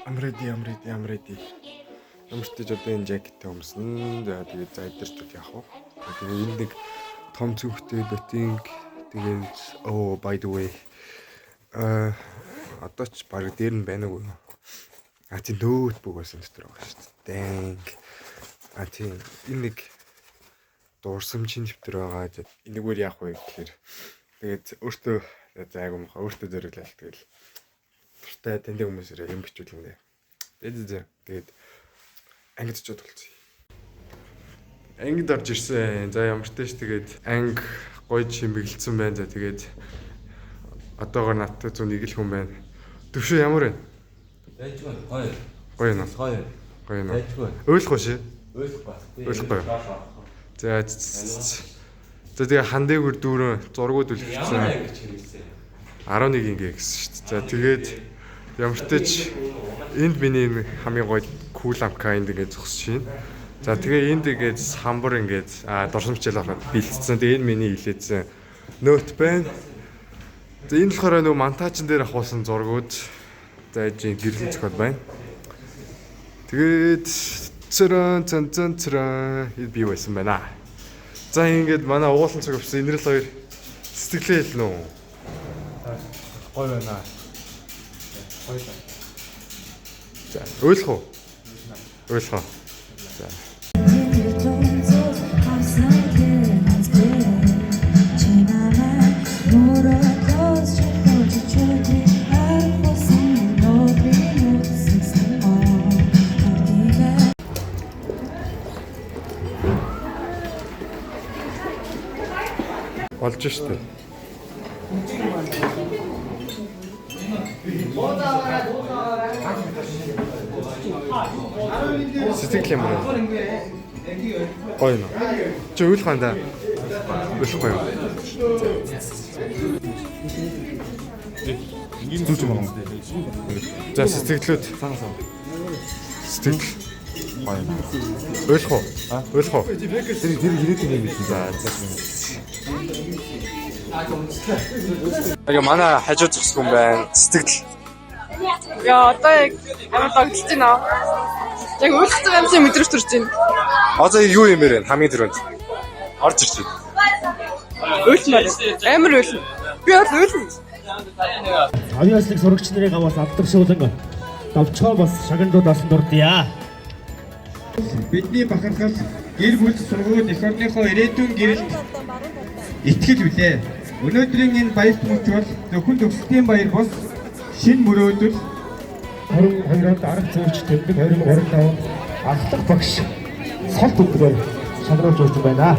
I'm ready. Ямар ч тийж одоо энэ жакеттэй өмснө. Тэгээд за идэрчүүд яах вэ? Тэгээд энэ нэг том цүнхтэй ботинг тэгээд by the way одоо ч баг дээр нь байна уу? Тийм ноутбук байсан дотор байгаа шүү дээ. Тийм энэ нэг дуурсамжийн дэвтэр байгаа. Энэгээр яах вэ гэхээр тэгээд өөртөө зайг юм хаа өөртөө зориулаад тэгэл туртай таньдаг хүмүүсээр юм бичүүлнэ. Тэгээд ангид очиод болцсон. Ангид орж ирсэн. За ямар ч тааш тэгээд анги гоё чимэглэлсэн байна. За тэгээд одоогоор надтай зүүн нэг л хүн байна. Төвшөө ямар вэ? Гоё. Гоё нэ. Гоё нэ. Ойлгохгүй шээ. Ойлгохгүй. За тэгээ хандэгүр дүүрэн зургууд үлдсэн. 11 ингээ гэсэн шүү дээ. За тэгээд ямар ч тааш энд миний хамгийн гоё кул амка энд ингээд зогсож байна. За тэгээ энд ингээд самбар ингээд дурсамжлал авахад бэлдсэн. Тэгээ энэ миний хилээдсэн ноут байна. За энэ болохоор нөгөө монтажн дээр авахсан зургууд зааж гэрлэн зохиол байна. Тэгээд царан би байсан байна. За ингээд манай уулан цаг авсан энэрл хоёр сэтгэлээ хэлнэ үү? Гоё байна. Хоёлаа. За, ойлгох уу? Ойлгох. За. Болж штэ. Сэтгэл юм байна. Гоё нэ. Чи ойлгох юм да. Ойлгохгүй юу? Ингийн зүж юм байна. За сэтгэлүүд цаанасаа. Сэтгэл. Гоё. Ойлгох уу? Ойлгох уу? Тэр ирээд юм биш. За. Яг манай хажуу зогсох юм байна. Сэтгэл. Яа, одоо яг амар догдолж байна. Яг ойлгох юм шиг мэдрэж төрж байна. Одоо юу юм бэ? Хамгийн түрүүнд орж ирж байна. Ойлгомоор. Амар ойлгоно. Би ойлгоно. Авиаслыг сурагч нарын гаваас алдаршуулан давчгаа бас шагнадуудаас дурдъя. Бидний бахархал гэр бүл сургууль эх орныхоо ирээдүйн гэрэлд итгэл билээ. Өнөөдрийн энэ баяр түмч бол зөвхөн төгсөлтийн баяр бос шинэ мөрөөдөл 22 онд арга зүйч тэмдэг 2025 ахлах багш салт өдрөөр шагнуулж өгч байна.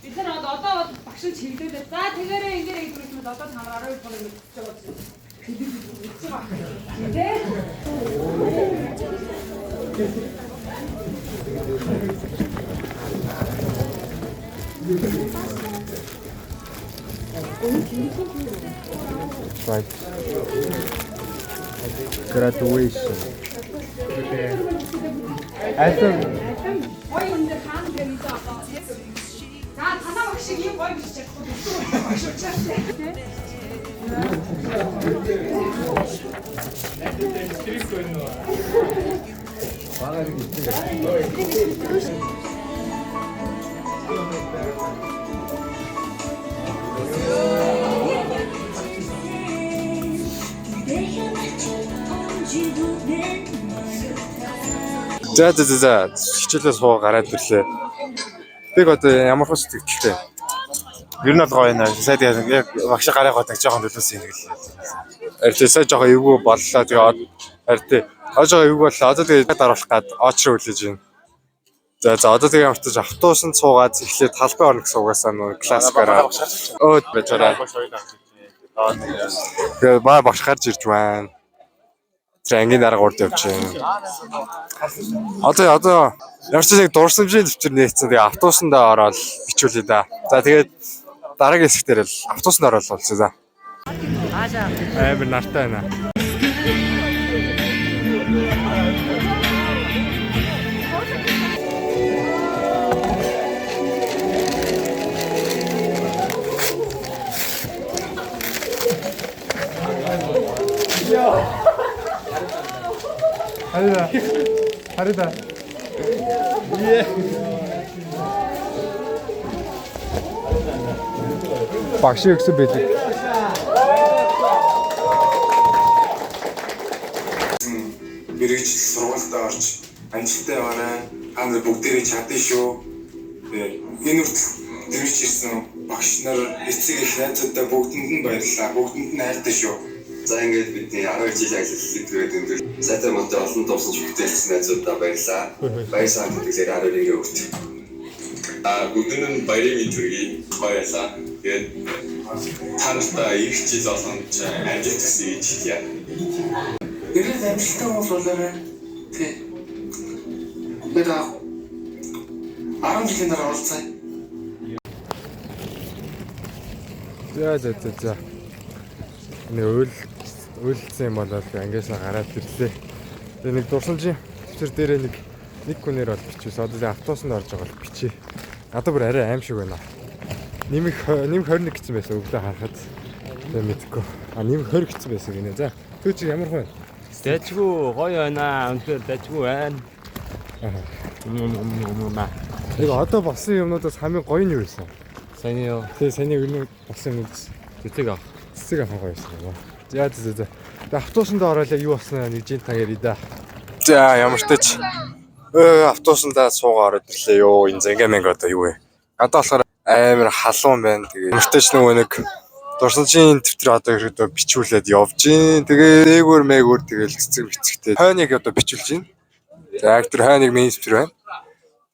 Бид нар одоо багш нь чиглүүлээ. За тэгээрээ ингээрэй гэж хэлсэн одоо тамаар 12 хоног мэдчихэж байгаа чинь. Мэдчихэж байгаа. Тэ? Right. Graduation. Альтан Ой энэ хаан дээр ийж аваа. За танаа багш ийм гоё биш чадахгүй дөрөв багш учраас. За хичээлээ суу гараад ирлээ. Тэг одоо ямар ч сэтгэлтэй. Ер нь бол гоё нэ. Сайд яг багш гараагаа таг жоохон төлөөс юм гэлээ. Арьтаа сая жоохон эвгүй боллоо. Тэгээ арьтаа жоохон эвгүй боллоо. Одоо тэгээ даруулах гад очроо хүлээж байна. За одоо тэгээ ямар ч автобусанд суугаад эхлээд талбай орно гэсэн угаасаа нөө классикаараа өөд байж байгаа. Тэгээд баа багш гарч ирж байна. Тэр ангийн дарга урд явчихын. Одоо ямар ч нэг дурсамжийн төвчөр нээсэн. Тэгээ автобусандаа ороод бичүүлээ да. За тэгээд дараагийн хэсгээр л автобусанд ороод болчихсон за. Амар нартай байна. Харida. Багш өгсөн байлиг. Мэргэжил сургуульд орж амжилттай яваарай. Хаана бүгдээрээ чадсан шүү. Тэгээд энэ үртэл дэрвч ирсэн багш нар эцэг их найзуудаа бүгдэнд нь баярлалаа. Бүгдэнд нь хайртай шүү. За ингээд бидний 12 жил ажилласан гэдэг өндөр сайтай мөнтэй олон тусалж бүтээлсэн найзуудаа баярлалаа. Баяр сайн гэдгээр 12-ийн өрт. Бүгдэнд нь баярын мэнд хүргэе. Баярлалаа. Тэгээд та нартай их жил болгонд амжилт хүсье гэж хэлье. Ирээд амжилттай хүмүүс болоорой. Тэг. Тэгээд 10 жилийн дараа уулзъя. За. Нэг үйлдсэн юм болоод ангиасаа гараад ирлээ. Тэгээ нэг дурсамжийн төвчөр дээрээ нэг хүнээр бол бичвээс одоо автобусанд орж байгаа бол бичээ. Надад бүр арай аим шиг байна. Нэмэх 21 гэсэн байсан өглөө харахад. Тэгээ мэдгүй. Нэмэх 20 гэсэн байсан гинэ. За. Төв чи ямар хүн? Дэжгүй гоё байна. Үнэхээр дэжгүй байна. Тэгээ одоо болсон юмнуудаас хамгийн гоё нь юу байсан? Сайн юу? Тэгээ саний өнөө болсон юмнууд Цэцэг аа. цэцэг авах гоё байсан юм. За. Тэгээ автобусанд ороод юу болсноо нэг жин та ярий да. За ямар ч тач автобусандаа суугаа ороод ирлээ ёо. Энэ зангаминг одоо юу вэ? Одоо болохоор амар халуун байна. Тэгээ ямар ч тач нөгөө нэг дурсамжийн төвтөр одоо ирэхэд бичүүлээд явж гин. Тэгээ дээгүүр мээгүүр тэгэл цэцэг бицэгтэй. Хойныг одоо бичүүлж гин. За актер хойныг мэйн төвтөр байна.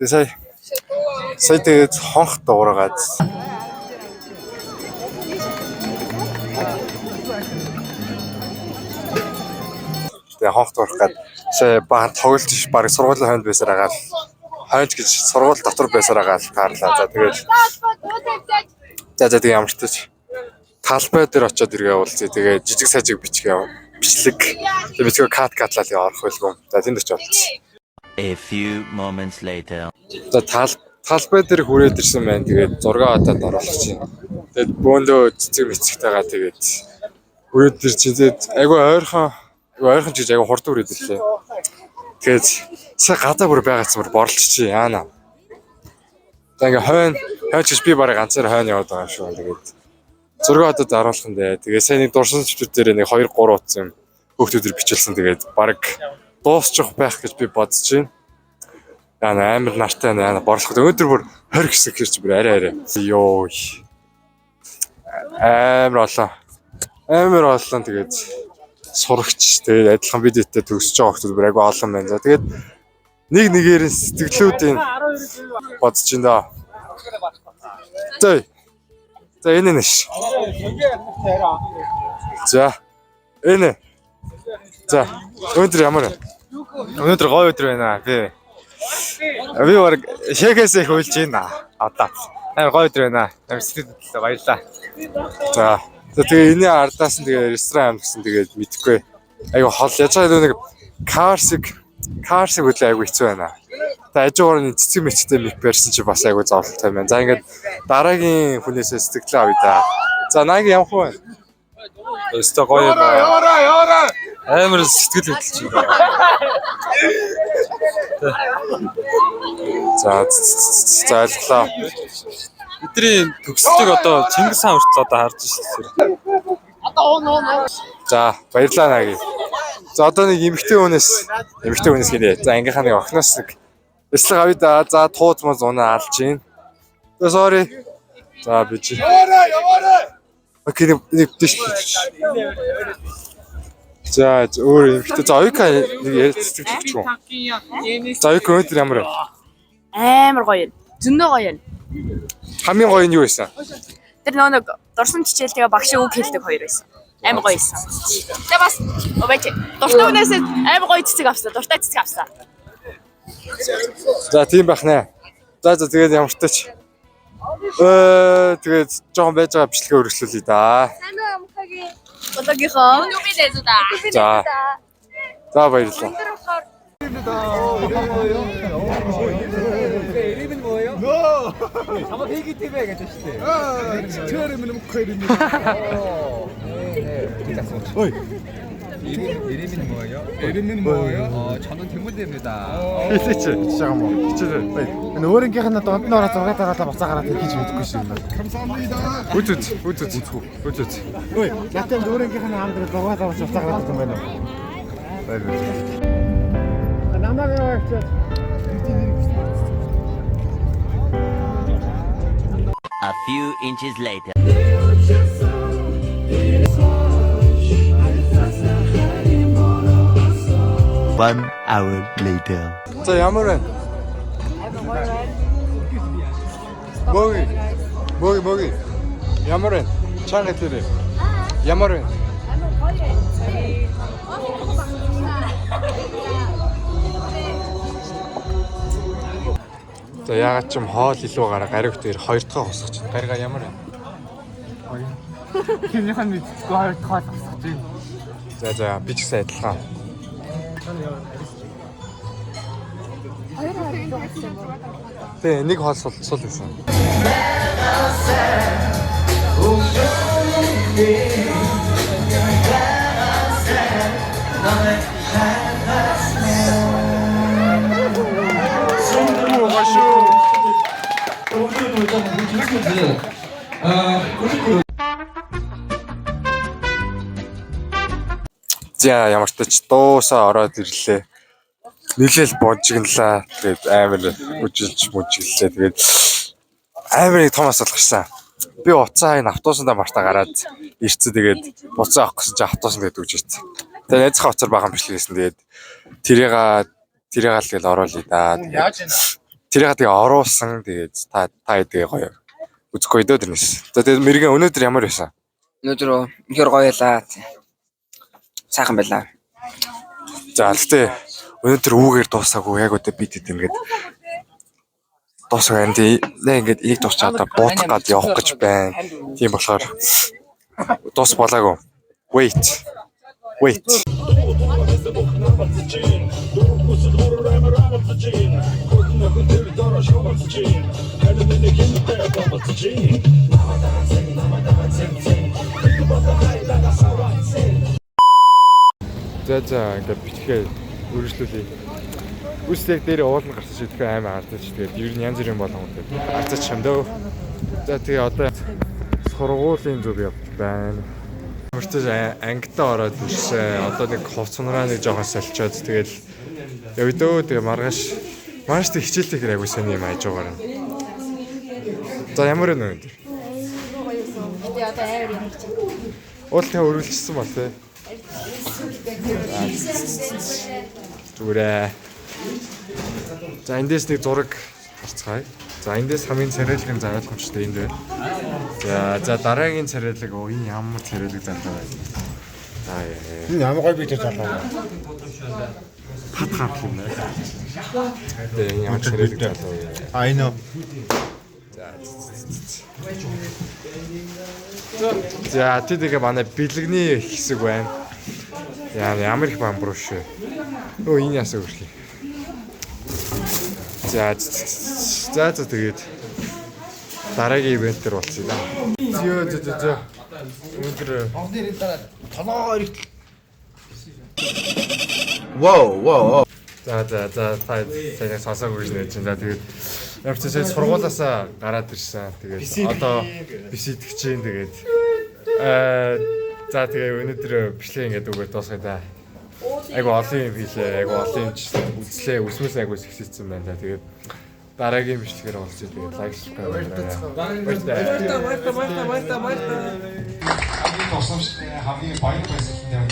Тэгээ сая тэгээд хонх дуурайгаад тэгээ хонх дуурах гээд сая баг тоглож баг сургуулийн хойнд байсаар агаал хойж гэж сургууль дотор байсаар агаал таарлаа. За тэгээд тэгээ ямар ч тач талбай дээр очиод иргээ уулзъя. Тэгээ жижиг сажиг бичлэг тэгээ катлал явах байлгүй. За тэнд очиж уулзъя. A few moments later. За талбай дээр хүрээд ирсэн байна. Тэгээд зураг хатаад оруулах чинь. Тэгээд бөөндөө цэцэг мэцэгтэйгаа тэгээд хүрээд ирж тэгээд айгу ойрхон ч гэж айгу хурд хүрээд ирлээ. Тэгээд сая гадаа бүр байгаацсан бүр борлччих яана. За ингээ хойно гэж би барыг ганцаар хойно яваад байгаа шүү. Тэгээд зураг хатаад оруулах нь дээ. Тэгээд сая нэг дурсан чөвчүүд дээр нэг 2 3 утсан хүүхдүүдээр бичүүлсэн. Тэгээд барыг дуусчих байх гэж би бодож байна. Амар нартай байна. Борлоход өнөөдөр бүр 20 хэсэг хэрч бүр арай. Йоо. Амар олон тэгээд сурагч тэгээд адилхан видеотэй төгсөж байгаа хүмүүс бүр айгүй олон байна. За тэгээд нэг нэгээр сэтгэлүүдийн бодож байна да. За энэ нэш. За энэ. За өнөөдөр ямар вэ? Өнөөдөр гоё өдөр байна. Би баг шэкээс их уйлж байна. Одоо амар гоё өдөр байна. Амар сэтгэлдээ баярлаа. За тэгээ энэ ардаас нь тэгээ ресторан гэсэн тэгээд мэдхгүй. Айгу хол яаж байгаа нэг карсик хөдлөө айгу хэцүү байна. Тэгээ ажиугаар нь цэцэг мэцтэй мик барьсан чи бас айгу зовлонтой байна. За ингээд дараагийн хүнээсээ сэтгэлээ авъя да. За нааг явах уу? Өстө гоё байна. Амар сэтгэл хөдлөж байна. За ойлголоо. Бидний төгсөлтийг одоо Чингис хаан хүртэл одоо харж ирсэн. За баярлалаа наги. За одоо нэг эмэгтэй хүнээс гинэ. За ангийнхаа нэг охиноос нэг эслэг авъя да. За тууз мод унаа алж гин. За sorry. За би чи. Окей нэг дэш. За өөр эмэгтэй. За оюка нэг ярьцдаг ч юм. За оюка өнөөдөр ямар вэ? Амар гоё. Зөндөө гоё. Хамгийн гоё нь юу байсан? Тэр нэг дурсам чичээл тэгээ багш үг хэлдэг хоёр байсан. Амар гоё байсан. Тэгээ бас обэж дуртай хүнээс амар гоё цэцэг авсан. Дуртай цэцэг авсан. За тийм байх нэ. За тэгээд ямар ч тач. Тэгээд жоохон байж байгаа бичлэгээ өргөжлүүлье да. Сайн уу амхагийн одоогийнхоо юу билээ да. За баярлалаа. 이름은 뭐예요? 아마 회기 TV 해가지고 처음에는 먹고 이름이 이름은 뭐예요? 이름은 뭐예요? 저는 대문대입니다. Хэлээч. Жаахан муу. Хичээл. Энэ өөрөнгийнх нь донд нөрөө зураг дараалал буцаагараад хийж мэдэхгүй шиг байна. Үт. Ой, ятэн өөрөнгийнх нь хамдрал зураг дараалал буцаагараад байгаа юм байна. Баярлалаа. Намайг яваач. A few inches later. One hour later. За ямар вэ? Моги. Ямар вэ? Чанга тэр. Ямар вэ? За яагаад ч юм хоол илүү гараа гариг дээр хоёр дахь хосгоч. Гарига ямар вэ? Хинийх нь мэдгүй хоёр дахь хосгож байна. За би ч гэсэн адилхан. Тэ нэг хоол сул гэсэн. За ямар ч тач дуусаа ороод ирлээ. Нилээл божигнлаа. Тэгээд амар мөжиллээ. Тэгээд амар нэг том асуудал гарсан. Би уцаа энэ автобусандаа мартаа гараад ирцээ. Тэгээд буцаа авах гэсэн чинь автобус ингээд өгч ирсэн. Тэгээд найзынхаа уцаар бахан бичлээсэн. Тэгээд тэрийг л тэгэл оруулъя да. Тэрийг тэгээ оруулсан. Тэгээд та тэгээ гоё. Үзэхгүй дөө тэрнээс. За тэгээд мэрэгэн өнөөдөр ямар байсан? Өнөөдөр ихэр гоё ялаа. Сайхан байлаа. За тэгтээ өнөөдөр үүгээр дуусаагүй яг өдөө бид ингээд дуусаа энэ ингээд энийг дуусчаад буудах гад явах гэж байна. Тийм болохоор дуус болоогүй. Wait. За ингээд бичгээ үргэлжлүүлье. Үстэй дээр уулна гарсан шиг тэгэхээр аймаа хардаж тэгээд ер нь янз бүрийн болгоомод хардаж шамдаа. За тэгээ одоо сургуулийн зүг явж байна. Өөртөө ангитаа ороод ирсэн. Одоо нэг хувцснараа нэг жоохон соличоод тэгээд явдөө тэгээ маргааш тэг хичээлтэй хэрэг агуу сайн юм айж байгаараа. За ямар вэ өнөөдөр? Тэгээ одоо амар юм чи. Уултаа өргөлжсөн бол тээ. Зүрэ. За эндээс нэг зураг харцгаая. За эндээс хамгийн царайлгын ойлгомжтой энд байна. За дараагийн царайлаг энэ ямар царайлаг залуу байна. За Энэ ямар гоё бийтэй залуу. хат хат юм байна. Тэгээ энэ ямар царайлаг залуу байна. I know. За тэгээ манай бэлгэний хэсэг байна. Ямар их бамбар шүү. Өө энэ ясаа үргэлээ. За тэгээд дараагийн ивент дээр болчихъя да. Зөө. Өнөөдөр Толоо ирэх. Вау. за сайн сонсоогүй гэж нэж байна. Тэгээд ямар ч сайн сургуулаасаа гараад ирсэн. Тэгээд одоо бисэдгэж чинь тэгээд за тэгээ өнөөдөр бичлэг ингээд үгээр дуусгая да. Айгу олон юм хийлээ. Айгу олон үзлээ. Үсмэс айгу сэгсэлсэн байна да. Тэгээд дараагийн бичлэгээр олцъя. Тэгээд лайк subscribe баярлалаа. Хамгийн баяр баясгалан